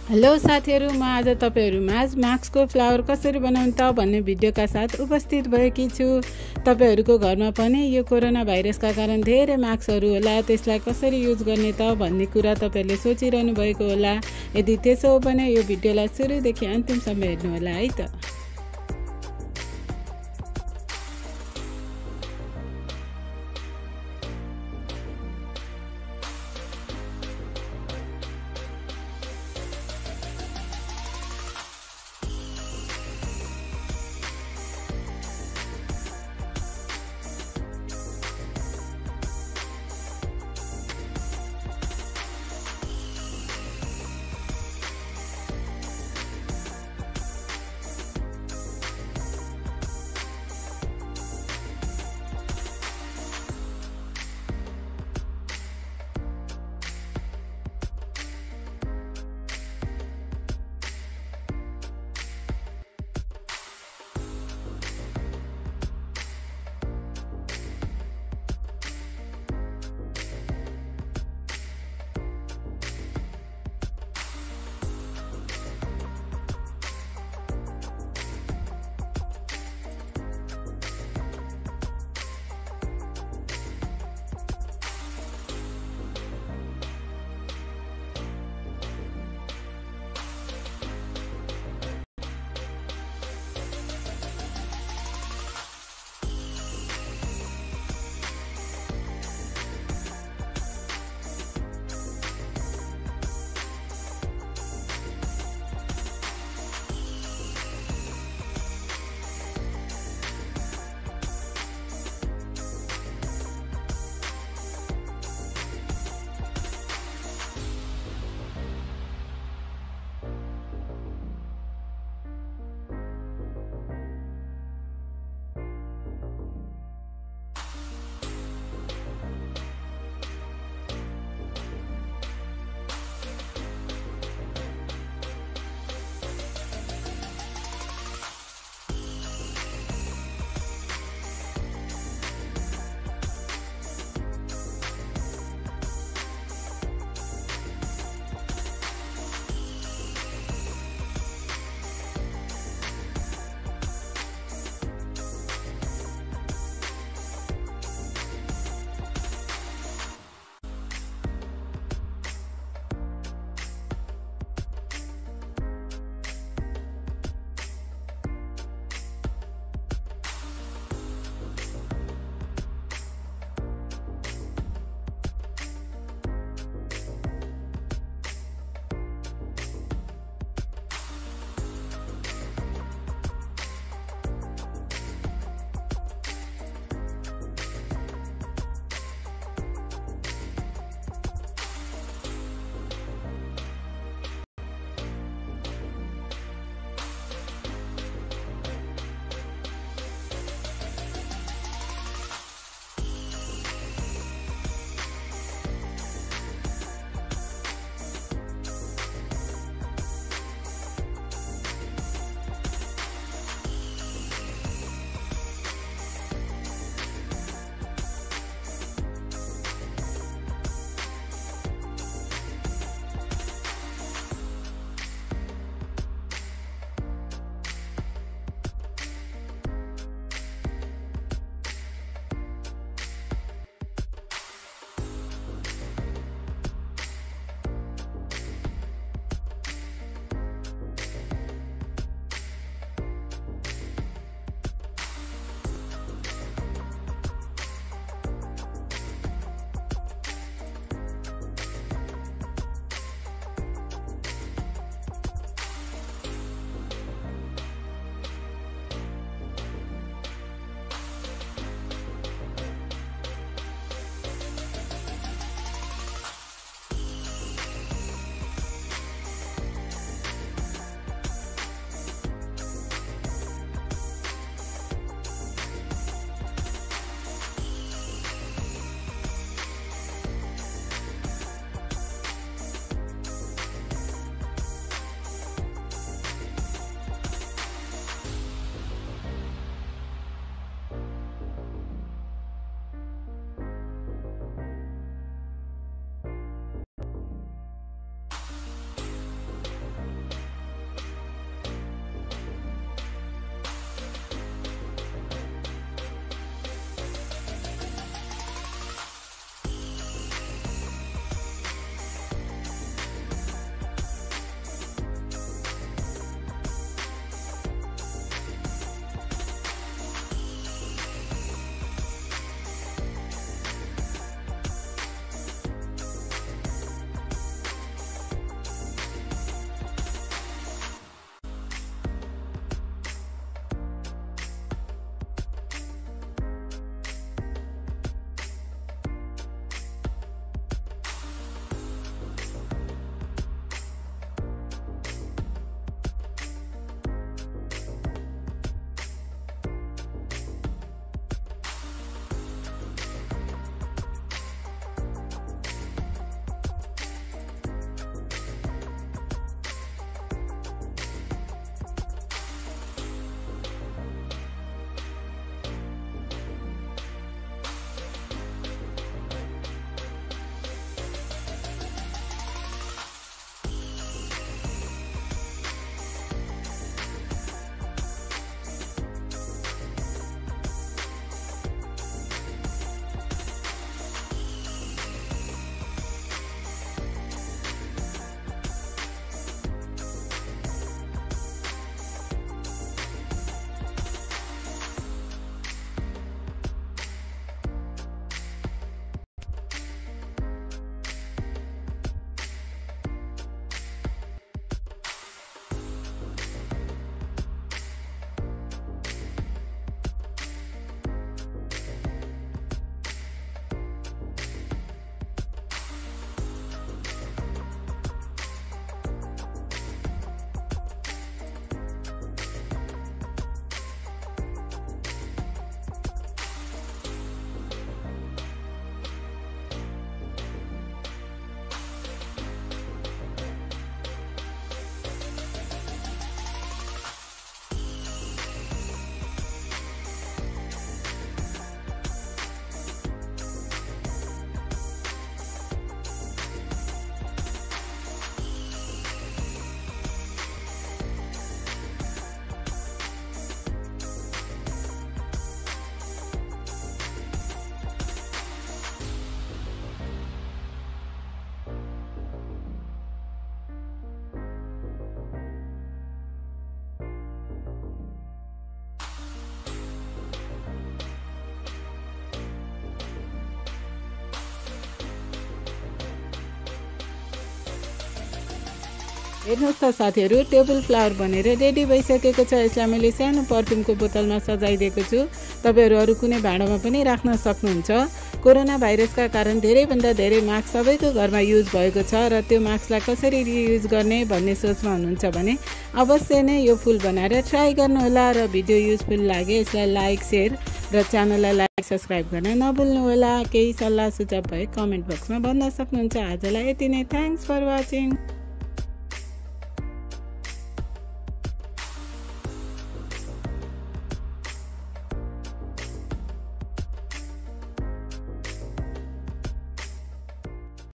Hello साथीहरु, म आज तपाईहरुमाझ मास्कको फ्लावर कसरी बनाउने त भन्ने भिडियोका साथ उपस्थित भएकी छु। तपाईहरुको घरमा पनि यो कोरोना भाइरसका कारण धेरै मास्कहरु होला, त्यसलाई कसरी युज गर्ने त भन्ने कुरा तपाईहरुले सोचिरहनु भएको होला। यदि त्यसो हो भने यो भिडियोलाई सुरुदेखि अन्तिमसम्म हेर्नु होला है त। हेर्नुहोस् त साथीहरू, टेबल फ्लावर बनेर रेडी भइसकेको छ। यसलाई मैले सानो पर्फ्युमको बोतलमा सजाइदिएको छु। तपाईहरु अरु कुनै भाँडामा पनि राख्न सक्नुहुन्छ। कोरोना भाइरसका कारण धेरैभन्दा धेरै मास्क सबैको घरमा युज भएको छ र त्यो मास्कलाई कसरी रियुज गर्ने भन्ने सोचमा हुनुहुन्छ भने अवश्य नै यो फुल बनाएर ट्राई गर्नुहोला र भिडियो युजफुल लागे यसलाई लाइक, शेयर र च्यानललाई लाइक, सब्स्क्राइब गर्न नभुल्नुहोला। केही सल्लाह सुझाव भए कमेन्ट बक्समा भन्न सक्नुहुन्छ। आजलाई यति नै। Thanks for watching.